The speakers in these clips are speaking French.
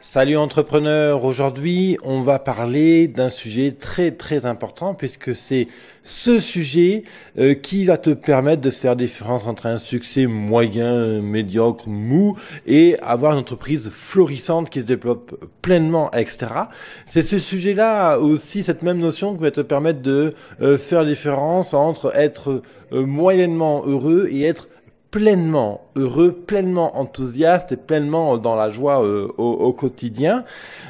Salut entrepreneur, aujourd'hui on va parler d'un sujet très important puisque c'est ce sujet qui va te permettre de faire la différence entre un succès moyen, médiocre, mou et avoir une entreprise florissante qui se développe pleinement, etc. C'est ce sujet-là aussi, cette même notion qui va te permettre de faire la différence entre être moyennement heureux et être pleinement heureux, pleinement enthousiaste et pleinement dans la joie au quotidien.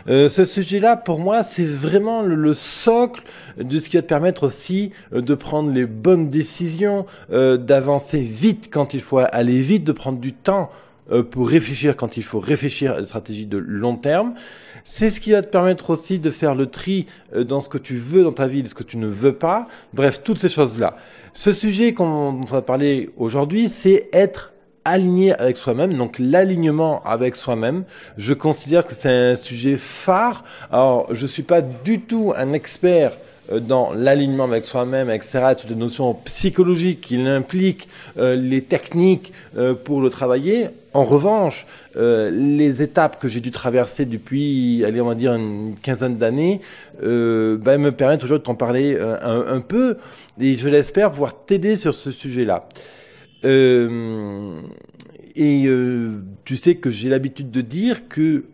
Ce sujet-là, pour moi, c'est vraiment le socle de ce qui va te permettre aussi de prendre les bonnes décisions, d'avancer vite quand il faut aller vite, de prendre du temps pour réfléchir quand il faut réfléchir à des stratégies de long terme. C'est ce qui va te permettre aussi de faire le tri dans ce que tu veux dans ta vie et ce que tu ne veux pas. Bref, toutes ces choses-là. Ce sujet dont on va parler aujourd'hui, c'est être aligné avec soi-même, donc l'alignement avec soi-même. Je considère que c'est un sujet phare. Alors, je suis pas du tout un expert dans l'alignement avec soi-même, etc., toutes les notions psychologiques qu'il implique, les techniques pour le travailler. En revanche, les étapes que j'ai dû traverser depuis, allez, on va dire une quinzaine d'années, me permettent toujours de t'en parler un peu, et je l'espère pouvoir t'aider sur ce sujet-là. Tu sais que j'ai l'habitude de dire que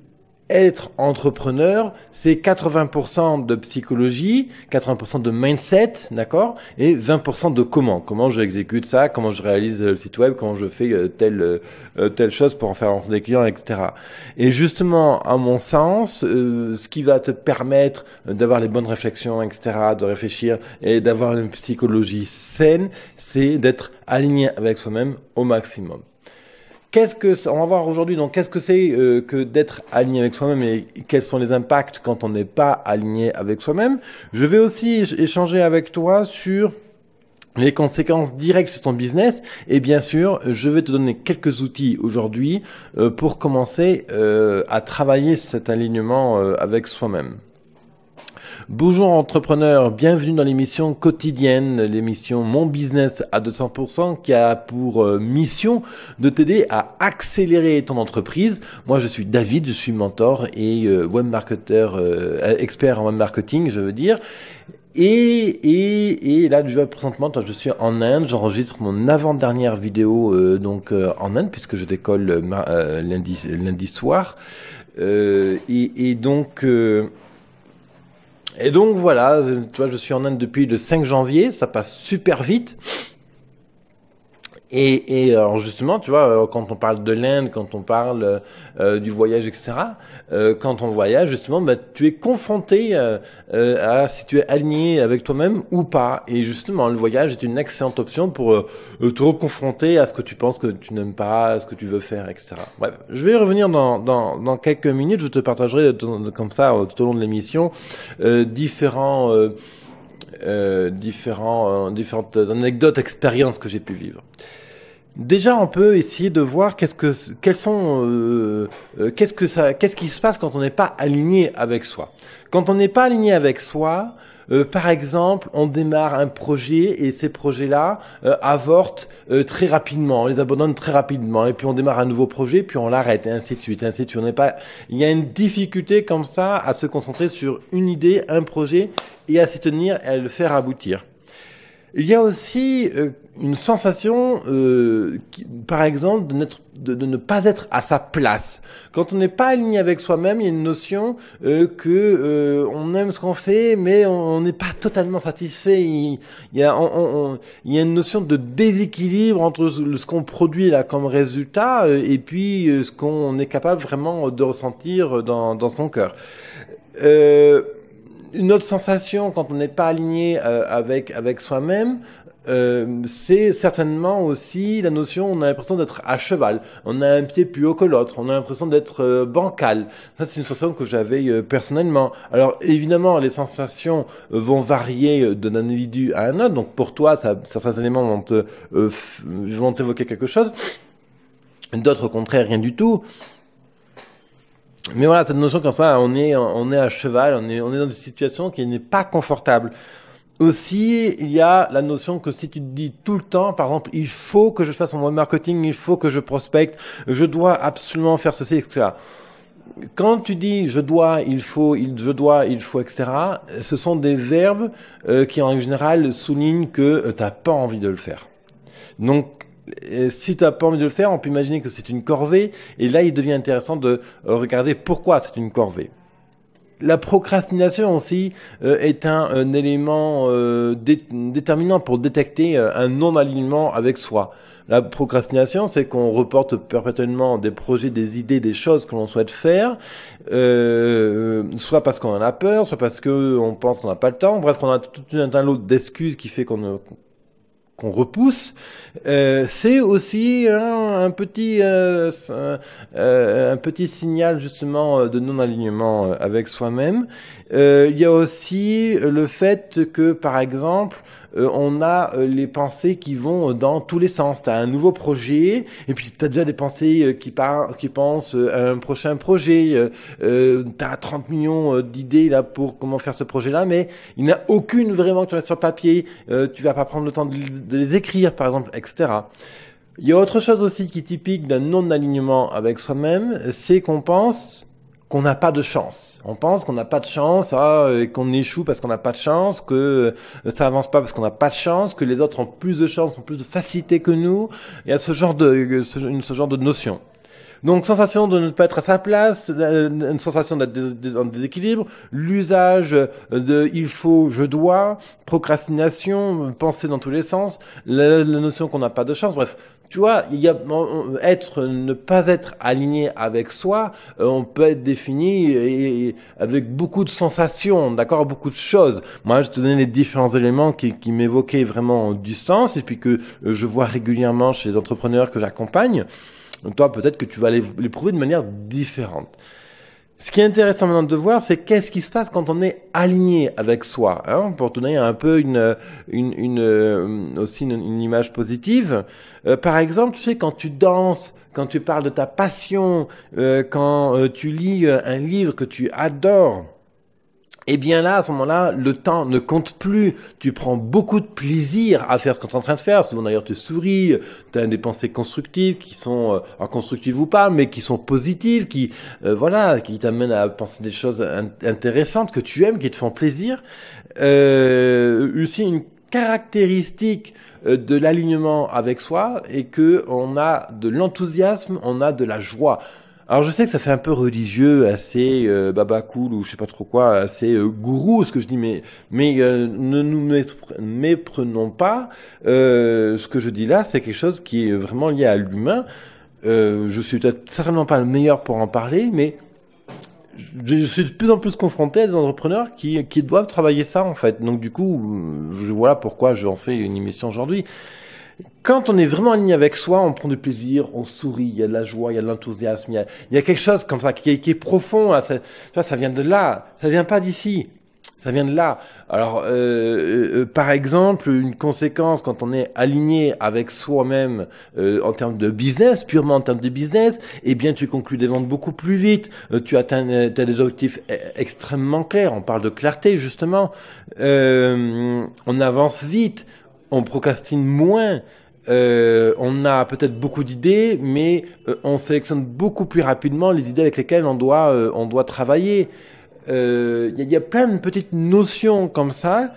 être entrepreneur, c'est 80% de psychologie, 80% de mindset, d'accord, et 20% de comment. Comment j'exécute ça, comment je réalise le site web, comment je fais telle chose pour en faire rentrer des clients, etc. Et justement, à mon sens, ce qui va te permettre d'avoir les bonnes réflexions, etc., de réfléchir et d'avoir une psychologie saine, c'est d'être aligné avec soi-même au maximum. On va voir aujourd'hui, donc, qu'est-ce que c'est que d'être aligné avec soi-même et quels sont les impacts quand on n'est pas aligné avec soi-même. Je vais aussi échanger avec toi sur les conséquences directes sur ton business et bien sûr, je vais te donner quelques outils aujourd'hui pour commencer à travailler cet alignement avec soi-même. Bonjour entrepreneur, bienvenue dans l'émission quotidienne, l'émission Mon Business à 200% qui a pour mission de t'aider à accélérer ton entreprise. Moi je suis David, je suis mentor et webmarketeur, expert en web marketing je veux dire. Et là, présentement, je suis en Inde, j'enregistre mon avant-dernière vidéo en Inde puisque je décolle lundi soir. Et donc voilà, tu vois, je suis en Inde depuis le 5 janvier, ça passe super vite. Et alors justement, tu vois, quand on parle de l'Inde, quand on parle du voyage, etc., quand on voyage, justement, tu es confronté à si tu es aligné avec toi-même ou pas. Et justement, le voyage est une excellente option pour te reconfronter à ce que tu penses que tu n'aimes pas, à ce que tu veux faire, etc. Bref, je vais y revenir dans quelques minutes. Je te partagerai comme ça tout au long de l'émission différentes anecdotes, expériences que j'ai pu vivre. Déjà, on peut essayer de voir qu'est-ce qui se passe quand on n'est pas aligné avec soi. Quand on n'est pas aligné avec soi, par exemple, on démarre un projet et ces projets-là avortent très rapidement, on les abandonne très rapidement et puis on démarre un nouveau projet puis on l'arrête et ainsi de suite, ainsi de suite. Il y a une difficulté comme ça à se concentrer sur une idée, un projet et à s'y tenir et à le faire aboutir. Il y a aussi une sensation, par exemple, de ne pas être à sa place. Quand on n'est pas aligné avec soi-même, il y a une notion on aime ce qu'on fait, mais on n'est pas totalement satisfait. Il y a une notion de déséquilibre entre ce qu'on produit là comme résultat et puis ce qu'on est capable vraiment de ressentir dans son cœur. Une autre sensation quand on n'est pas aligné avec soi-même, c'est certainement aussi la notion, on a l'impression d'être à cheval, on a un pied plus haut que l'autre, on a l'impression d'être bancal. Ça c'est une sensation que j'avais personnellement. Alors évidemment les sensations vont varier d'un individu à un autre, donc pour toi certains éléments vont t'évoquer quelque chose, d'autres au contraire rien du tout. Mais voilà, cette notion comme ça, on est à cheval, on est dans une situation qui n'est pas confortable. Aussi, il y a la notion que si tu te dis tout le temps, par exemple, il faut que je fasse mon web marketing, il faut que je prospecte, je dois absolument faire ceci, etc. Quand tu dis je dois, il faut, je dois, il faut, etc., ce sont des verbes qui en général soulignent que tu n'as pas envie de le faire. Donc, si tu n'as pas envie de le faire, on peut imaginer que c'est une corvée, et là il devient intéressant de regarder pourquoi c'est une corvée. La procrastination aussi est un élément déterminant pour détecter un non-alignement avec soi. La procrastination, c'est qu'on reporte perpétuellement des projets, des idées, des choses que l'on souhaite faire, soit parce qu'on en a peur, soit parce qu'on pense qu'on n'a pas le temps. Bref, on a tout un lot d'excuses qui fait qu'on repousse. C'est aussi un petit signal justement de non-alignement avec soi-même. Il y a aussi le fait que, par exemple, on a les pensées qui vont dans tous les sens. Tu as un nouveau projet, et puis tu as déjà des pensées qui pensent à un prochain projet. Tu as 30 millions d'idées là pour comment faire ce projet-là, mais il n'y en a aucune vraiment que tu mets sur le papier. Tu vas pas prendre le temps de les écrire, par exemple, etc. Il y a autre chose aussi qui est typique d'un non-alignement avec soi-même, c'est qu'on pense qu'on n'a pas de chance. On pense qu'on n'a pas de chance, qu'on échoue parce qu'on n'a pas de chance, que ça avance pas parce qu'on n'a pas de chance, que les autres ont plus de chance, ont plus de facilité que nous. Il y a ce genre de notion. Donc, sensation de ne pas être à sa place, une sensation d'être en déséquilibre, l'usage de il faut, je dois, procrastination, penser dans tous les sens, la notion qu'on n'a pas de chance, bref. Tu vois, il y a ne pas être aligné avec soi, on peut être défini avec beaucoup de sensations, d'accord, beaucoup de choses. Moi, je te donnais les différents éléments qui m'évoquaient vraiment du sens et puis que je vois régulièrement chez les entrepreneurs que j'accompagne. Donc toi, peut-être que tu vas les prouver de manière différente. Ce qui est intéressant maintenant de voir, c'est qu'est-ce qui se passe quand on est aligné avec soi, hein, pour te donner un peu aussi une image positive. Par exemple, tu sais, quand tu danses, quand tu parles de ta passion, quand tu lis un livre que tu adores, eh bien là, à ce moment-là, le temps ne compte plus. Tu prends beaucoup de plaisir à faire ce que tu es en train de faire. Souvent d'ailleurs, tu souris, tu as des pensées constructives qui sont, constructives ou pas, mais qui sont positives, qui t'amènent à penser des choses intéressantes que tu aimes, qui te font plaisir. Aussi une caractéristique de l'alignement avec soi est que on a de l'enthousiasme, on a de la joie. Alors je sais que ça fait un peu religieux, assez baba cool ou je sais pas trop quoi, assez gourou ce que je dis, mais ne nous méprenons pas. Ce que je dis là, c'est quelque chose qui est vraiment lié à l'humain. Je suis peut-être certainement pas le meilleur pour en parler, mais je suis de plus en plus confronté à des entrepreneurs qui doivent travailler ça en fait. Donc du coup, voilà pourquoi j'en fais une émission aujourd'hui. Quand on est vraiment aligné avec soi, on prend du plaisir, on sourit, il y a de la joie, il y a de l'enthousiasme, il y a quelque chose comme ça qui est profond. Là, ça vient de là, ça vient pas d'ici, ça vient de là. Alors, par exemple, une conséquence quand on est aligné avec soi-même en termes de business, purement en termes de business, eh bien, tu conclus des ventes beaucoup plus vite. Tu atteins des objectifs extrêmement clairs. On parle de clarté justement. On avance vite. On procrastine moins, on a peut-être beaucoup d'idées, mais on sélectionne beaucoup plus rapidement les idées avec lesquelles on doit travailler. Il y a plein de petites notions comme ça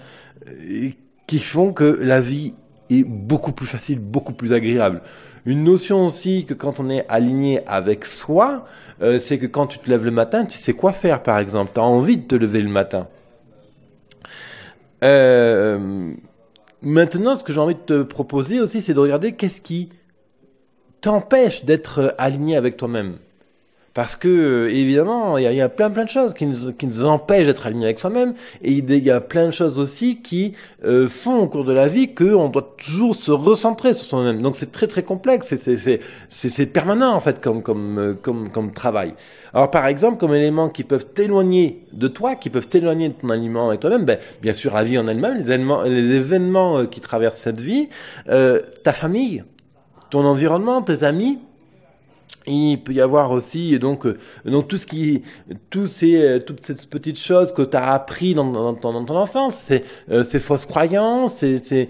qui font que la vie est beaucoup plus facile, beaucoup plus agréable. Une notion aussi que quand on est aligné avec soi, c'est que quand tu te lèves le matin, tu sais quoi faire par exemple. Tu as envie de te lever le matin. Maintenant, ce que j'ai envie de te proposer aussi, c'est de regarder qu'est-ce qui t'empêche d'être aligné avec toi-même. Parce que, évidemment, il y a plein de choses qui nous empêchent d'être alignés avec soi-même. Et il y a plein de choses aussi qui font au cours de la vie qu'on doit toujours se recentrer sur soi-même. Donc c'est très très complexe, c'est permanent en fait comme travail. Alors par exemple, comme éléments qui peuvent t'éloigner de toi, qui peuvent t'éloigner de ton alignement avec toi-même, bien sûr la vie en elle-même, les événements qui traversent cette vie, ta famille, ton environnement, tes amis. Il peut y avoir aussi donc toutes ces petites choses que tu as appris dans ton enfance, ces fausses croyances, les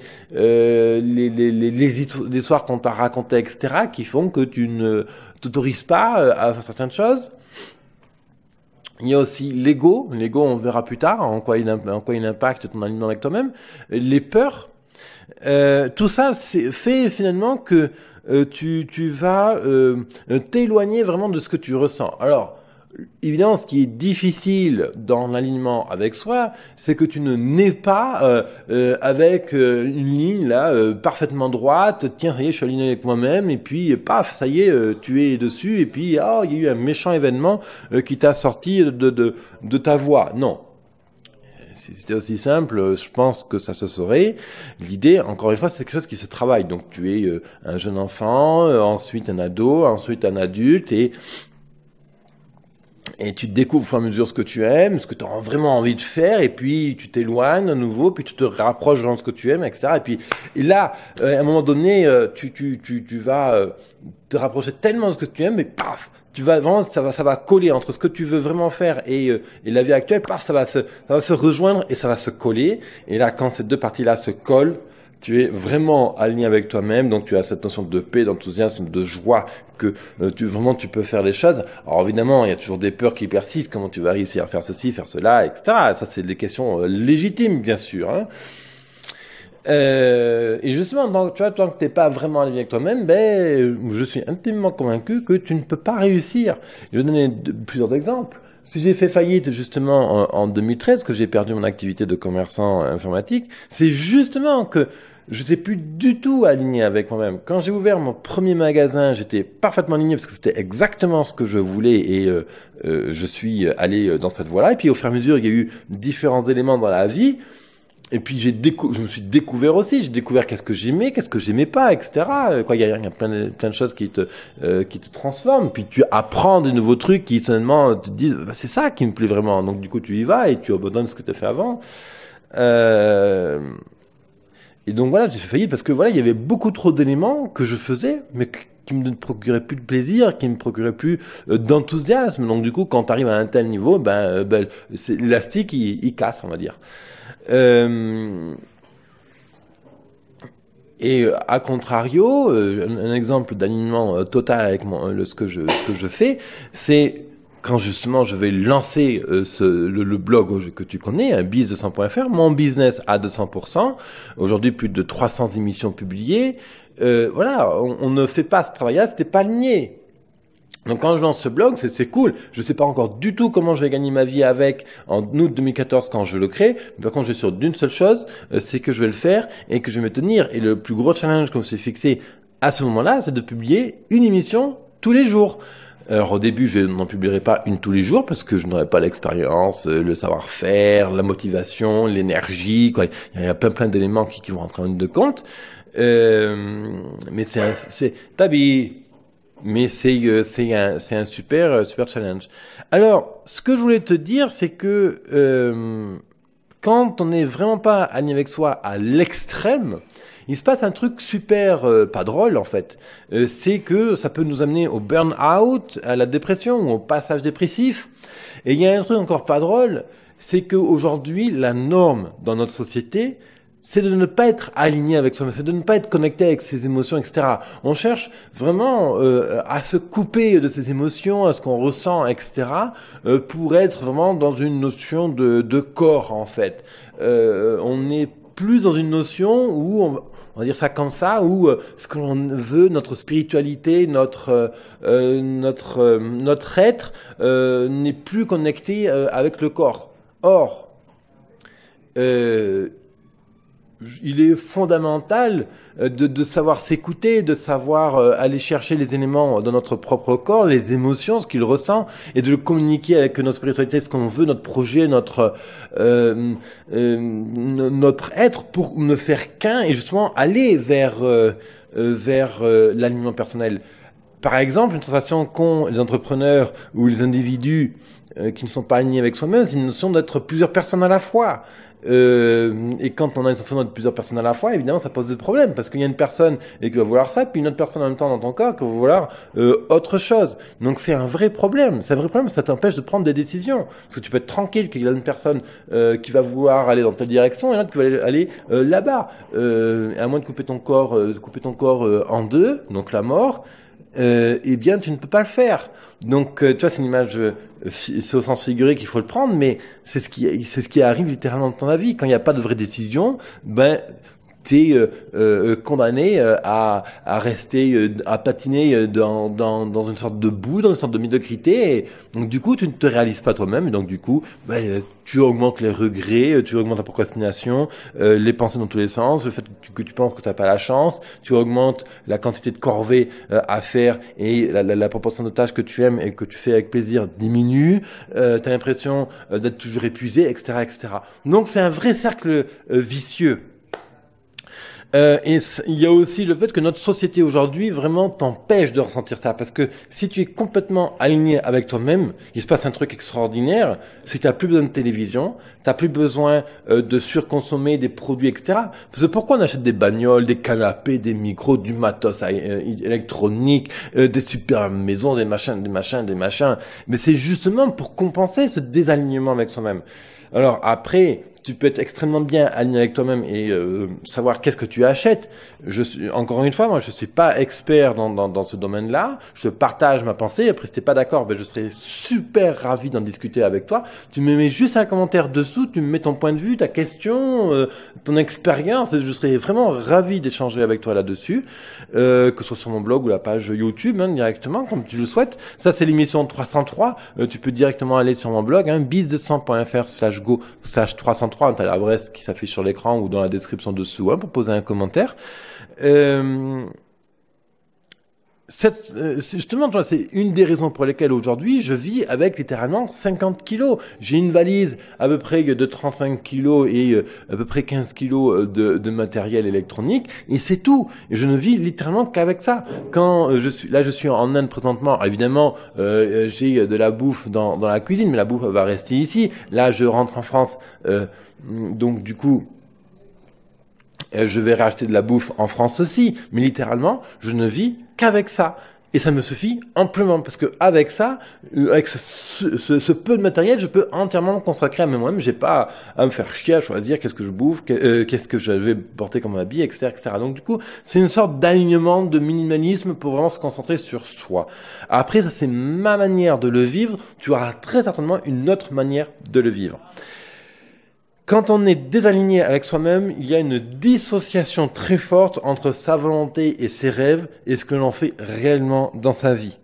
histoires qu'on t'a racontées, etc., qui font que tu ne t'autorises pas à faire certaines choses. Il y a aussi l'ego. L'ego, on verra plus tard en quoi il impacte ton alignement avec toi-même. Les peurs. Tout ça fait finalement que tu vas t'éloigner vraiment de ce que tu ressens. Alors, évidemment, ce qui est difficile dans l'alignement avec soi, c'est que tu ne nais pas avec une ligne là parfaitement droite. Tiens, ça y est, je suis aligné avec moi-même, et puis paf, ça y est, tu es dessus, et puis oh, il y a eu un méchant événement qui t'a sorti de ta voie. Non. Si c'était aussi simple, je pense que ça se saurait. L'idée, encore une fois, c'est quelque chose qui se travaille. Donc, tu es un jeune enfant, ensuite un ado, ensuite un adulte, et tu découvres au fur et à mesure ce que tu aimes, ce que tu as vraiment envie de faire, et puis tu t'éloignes à nouveau, puis tu te rapproches vraiment de ce que tu aimes, etc. Et là, à un moment donné, tu vas te rapprocher tellement de ce que tu aimes, mais paf, tu vas vraiment, ça va coller entre ce que tu veux vraiment faire et la vie actuelle. Paf, ça va se rejoindre et ça va se coller. Et là, quand ces deux parties-là se collent, tu es vraiment aligné avec toi-même, donc tu as cette notion de paix, d'enthousiasme, de joie, que tu peux faire les choses. Alors évidemment, il y a toujours des peurs qui persistent, comment tu vas réussir à faire ceci, faire cela, etc. Ça, c'est des questions légitimes, bien sûr. Hein. Et justement, tu vois, tant que t'es pas vraiment aligné avec toi-même, je suis intimement convaincu que tu ne peux pas réussir. Je vais donner plusieurs exemples. Si j'ai fait faillite justement en 2013, que j'ai perdu mon activité de commerçant informatique, c'est justement que je n'étais plus du tout aligné avec moi-même. Quand j'ai ouvert mon premier magasin, j'étais parfaitement aligné parce que c'était exactement ce que je voulais et je suis allé dans cette voie-là. Et puis au fur et à mesure, il y a eu différents éléments dans la vie. Et puis je me suis découvert aussi. J'ai découvert qu'est-ce que j'aimais pas, etc. Il y a plein de choses qui te transforment. Puis tu apprends de nouveaux trucs qui soudainement te disent c'est ça qui me plaît vraiment. Donc du coup tu y vas et tu abandonnes ce que tu as fait avant. Et donc voilà, j'ai fait faillite parce que voilà, il y avait beaucoup trop d'éléments que je faisais, mais qui me procuraient plus de plaisir, qui me procuraient plus d'enthousiasme. Donc du coup, quand tu arrives à un tel niveau, c'est l'élastique, il casse, on va dire. Et à contrario, un exemple d'alignement total avec ce que je fais, c'est quand justement je vais lancer le blog que tu connais, biz200.fr, mon business à 200%, aujourd'hui plus de 300 émissions publiées, voilà, on ne fait pas ce travail-là, c'était pas aligné. Donc quand je lance ce blog, c'est cool. Je sais pas encore du tout comment je vais gagner ma vie avec en août 2014 quand je le crée. Mais par contre, je suis sûr d'une seule chose, c'est que je vais le faire et que je vais me tenir. Et le plus gros challenge que je me suis fixé à ce moment-là, c'est de publier une émission tous les jours. Alors au début, je n'en publierai pas une tous les jours parce que je n'aurai pas l'expérience, le savoir-faire, la motivation, l'énergie, quoi. Il y a plein d'éléments qui vont rentrer en ligne de compte. Mais c'est un super challenge. Alors, ce que je voulais te dire, c'est que quand on n'est vraiment pas aligné avec soi à l'extrême, il se passe un truc super pas drôle en fait. C'est que ça peut nous amener au burn-out, à la dépression ou au passage dépressif. Et il y a un truc encore pas drôle, c'est qu'aujourd'hui, la norme dans notre société, c'est de ne pas être aligné avec soi-même, c'est de ne pas être connecté avec ses émotions, etc. On cherche vraiment à se couper de ses émotions, à ce qu'on ressent, etc. Pour être vraiment dans une notion de corps, en fait. On n'est plus dans une notion où, on va dire ça comme ça, où ce que l'on veut, notre spiritualité, notre être, n'est plus connecté avec le corps. Or, il est fondamental de savoir s'écouter, de savoir aller chercher les éléments dans notre propre corps, les émotions, ce qu'il ressent, et de le communiquer avec notre spiritualité, ce qu'on veut, notre projet, notre être, pour ne faire qu'un et justement aller vers l'alignement personnel. Par exemple, une sensation qu'ont les entrepreneurs ou les individus qui ne sont pas alignés avec soi-même, c'est une notion d'être plusieurs personnes à la fois. Et quand on a une sensation d'être plusieurs personnes à la fois, évidemment, ça pose des problèmes parce qu'il y a une personne qui va vouloir ça, puis une autre personne en même temps dans ton corps qui va vouloir autre chose. Donc c'est un vrai problème. C'est un vrai problème. Ça t'empêche de prendre des décisions parce que tu peux être tranquille qu'il y a une personne qui va vouloir aller dans telle direction et l'autre qui va aller là-bas. À moins de couper ton corps en deux, donc la mort. Eh bien, tu ne peux pas le faire. Donc, tu vois, c'est une image c'est au sens figuré qu'il faut le prendre, mais c'est ce qui arrive littéralement dans ta vie. Quand il n'y a pas de vraie décision, ben tu es condamné à rester, à patiner dans une sorte de boue, dans une sorte de médiocrité. Et donc du coup, tu ne te réalises pas toi-même. Et donc du coup, tu augmentes les regrets, tu augmentes la procrastination, les pensées dans tous les sens, le fait que tu penses que tu n'as pas la chance, tu augmentes la quantité de corvées à faire et la proportion de tâches que tu aimes et que tu fais avec plaisir diminue. Tu as l'impression d'être toujours épuisé, etc., etc. Donc c'est un vrai cercle vicieux. Et il y a aussi le fait que notre société aujourd'hui vraiment t'empêche de ressentir ça. Parce que si tu es complètement aligné avec toi-même, il se passe un truc extraordinaire, c'est que tu n'as plus besoin de télévision, tu n'as plus besoin de surconsommer des produits, etc. Parce que pourquoi on achète des bagnoles, des canapés, des micros, du matos électronique, des super maisons, des machins. Mais c'est justement pour compenser ce désalignement avec soi-même. Alors après, tu peux être extrêmement bien aligné avec toi-même et savoir qu'est-ce que tu achètes. Encore une fois, moi, je suis pas expert dans ce domaine-là. Je te partage ma pensée. Après, si t'es pas d'accord, je serais super ravi d'en discuter avec toi. Tu me mets juste un commentaire dessous, tu me mets ton point de vue, ta question, ton expérience. Je serais vraiment ravi d'échanger avec toi là-dessus, que ce soit sur mon blog ou la page YouTube, directement, comme tu le souhaites. Ça, c'est l'émission 303. Tu peux directement aller sur mon blog, biz200.fr/go/303. Tu as l'adresse qui s'affiche sur l'écran ou dans la description dessous pour poser un commentaire. Justement, c'est une des raisons pour lesquelles aujourd'hui je vis avec littéralement 50 kilos. J'ai une valise à peu près de 35 kilos et à peu près 15 kilos de matériel électronique et c'est tout. Et je ne vis littéralement qu'avec ça. Quand je suis en Inde présentement. Évidemment, j'ai de la bouffe dans la cuisine, mais la bouffe va rester ici. Là, je rentre en France, donc du coup. Je vais racheter de la bouffe en France aussi, mais littéralement, je ne vis qu'avec ça. Et ça me suffit amplement, parce que avec ça, avec ce peu de matériel, je peux entièrement me consacrer à moi-même. J'ai pas à me faire chier à choisir qu'est-ce que je bouffe, qu'est-ce que je vais porter comme habit, etc., etc. Donc du coup, c'est une sorte d'alignement, de minimalisme pour vraiment se concentrer sur soi. Après, ça c'est ma manière de le vivre. Tu auras très certainement une autre manière de le vivre. Quand on est désaligné avec soi-même, il y a une dissociation très forte entre sa volonté et ses rêves et ce que l'on fait réellement dans sa vie.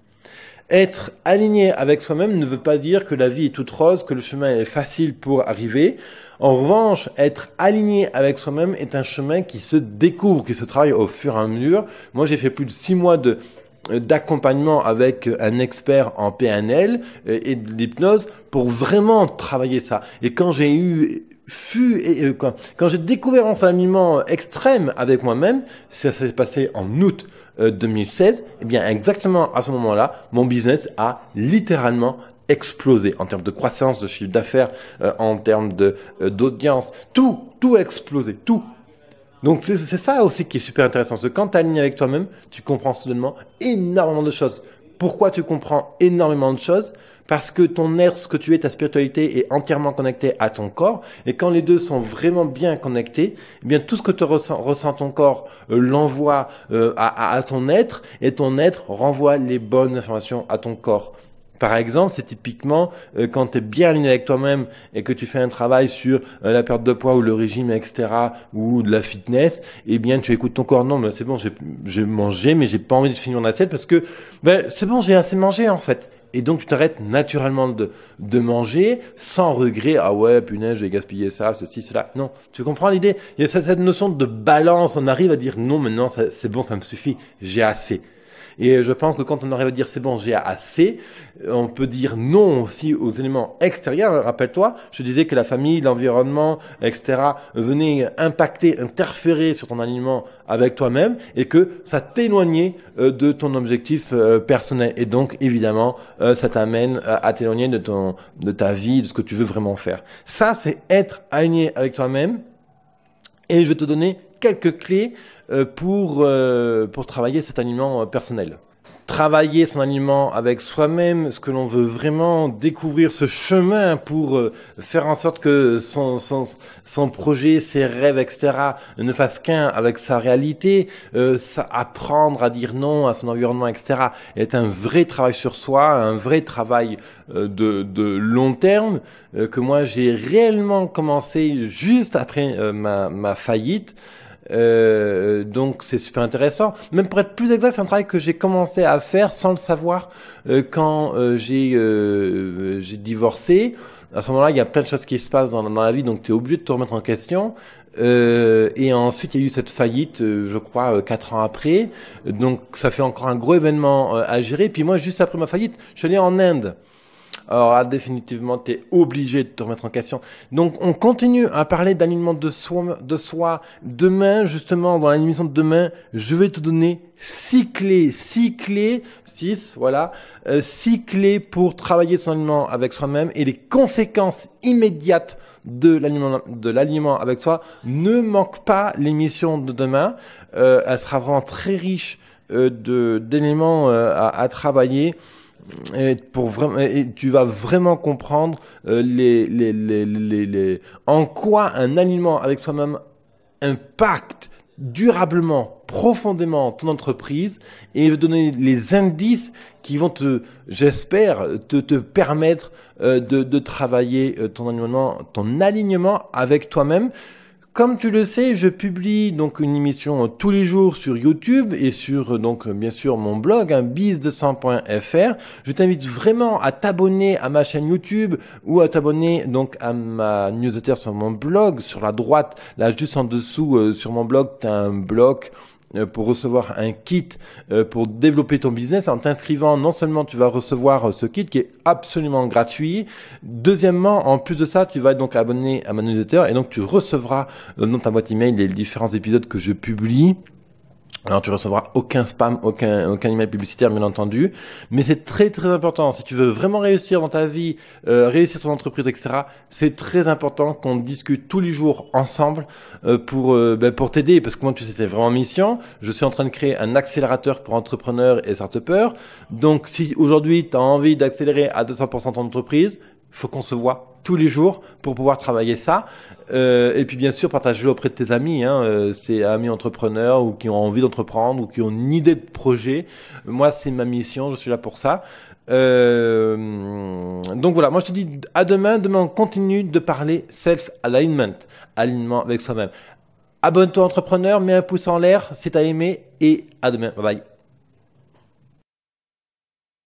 Être aligné avec soi-même ne veut pas dire que la vie est toute rose, que le chemin est facile pour arriver. En revanche, être aligné avec soi-même est un chemin qui se découvre, qui se travaille au fur et à mesure. Moi, j'ai fait plus de 6 mois d'accompagnement avec un expert en PNL et de l'hypnose pour vraiment travailler ça. Et quand quand j'ai découvert un alignement extrême avec moi-même, ça s'est passé en août 2016, et bien exactement à ce moment-là, mon business a littéralement explosé en termes de croissance, de chiffre d'affaires, en termes d'audience, tout a explosé, tout. Donc c'est ça aussi qui est super intéressant, parce que quand tu es aligné avec toi-même, tu comprends soudainement énormément de choses. Pourquoi tu comprends énormément de choses? Parce que ton être, ce que tu es, ta spiritualité est entièrement connectée à ton corps. Et quand les deux sont vraiment bien connectés, eh bien tout ce que ressent ton corps l'envoie à ton être, et ton être renvoie les bonnes informations à ton corps. Par exemple, c'est typiquement quand tu es bien aligné avec toi-même et que tu fais un travail sur la perte de poids ou le régime, etc., ou de la fitness, eh bien tu écoutes ton corps. Non, mais c'est bon, j'ai mangé, mais j'ai pas envie de finir mon assiette parce que c'est bon, j'ai assez mangé en fait. Et donc tu t'arrêtes naturellement de manger sans regret. Ah ouais, punaise, j'ai gaspillé ça, ceci, cela. Non, tu comprends l'idée? Il y a cette notion de balance. On arrive à dire non, maintenant c'est bon, ça me suffit, j'ai assez. Et je pense que quand on arrive à dire c'est bon, j'ai assez, on peut dire non aussi aux éléments extérieurs. Rappelle-toi, je disais que la famille, l'environnement, etc. venaient impacter, interférer sur ton alignement avec toi-même et que ça t'éloignait de ton objectif personnel. Et donc, évidemment, ça t'amène à t'éloigner de ta vie, de ce que tu veux vraiment faire. Ça, c'est être aligné avec toi-même. Et je vais te donner quelques clés pour travailler cet alignement personnel. travailler son alignement avec soi-même, ce que l'on veut vraiment découvrir ce chemin pour faire en sorte que son projet, ses rêves, etc. ne fassent qu'un avec sa réalité, apprendre à dire non à son environnement, etc. est un vrai travail sur soi, un vrai travail de long terme que moi j'ai réellement commencé juste après ma faillite. Donc c'est super intéressant. Même pour être plus exact, c'est un travail que j'ai commencé à faire sans le savoir quand j'ai divorcé. À ce moment-là, il y a plein de choses qui se passent dans la vie, donc tu es obligé de te remettre en question. Et ensuite, il y a eu cette faillite, je crois, 4 ans après. Donc ça fait encore un gros événement à gérer. Puis moi, juste après ma faillite, je suis allé en Inde. Alors là, définitivement, tu es obligé de te remettre en question. Donc, on continue à parler d'alignement de soi. Demain, justement, dans l'émission de demain, je vais te donner 6 clés, 6, voilà, 6 clés pour travailler son alignement avec soi-même et les conséquences immédiates de l'alignement avec toi. Ne manque pas l'émission de demain. Elle sera vraiment très riche d'éléments à travailler. Et tu vas vraiment comprendre en quoi un alignement avec soi-même impacte durablement, profondément ton entreprise et je vais donner les indices qui vont j'espère, te permettre de travailler ton alignement avec toi-même. Comme tu le sais, je publie donc une émission tous les jours sur YouTube et sur donc bien sûr mon blog biz200.fr. Je t'invite vraiment à t'abonner à ma chaîne YouTube ou à t'abonner donc à ma newsletter sur mon blog. Sur la droite, là juste en dessous sur mon blog, tu as un bloc pour recevoir un kit pour développer ton business. En t'inscrivant, non seulement tu vas recevoir ce kit qui est absolument gratuit, deuxièmement, en plus de ça, tu vas être donc abonné à ma newsletter et donc tu recevras dans ta boîte email les différents épisodes que je publie. Alors tu recevras aucun spam, aucun email publicitaire bien entendu, mais c'est très très important. Si tu veux vraiment réussir dans ta vie, réussir ton entreprise, etc., c'est très important qu'on discute tous les jours ensemble pour t'aider. Parce que moi tu sais c'est vraiment mission. Je suis en train de créer un accélérateur pour entrepreneurs et start-upers. Donc si aujourd'hui tu as envie d'accélérer à 200% ton entreprise, faut qu'on se voit tous les jours pour pouvoir travailler ça. Et puis bien sûr, partage-le auprès de tes amis, ces amis entrepreneurs ou qui ont envie d'entreprendre ou qui ont une idée de projet. Moi, c'est ma mission, je suis là pour ça. Donc voilà, moi je te dis à demain. Demain, on continue de parler self-alignment, alignement avec soi-même. Abonne-toi entrepreneur, mets un pouce en l'air si tu as aimé et à demain. Bye bye.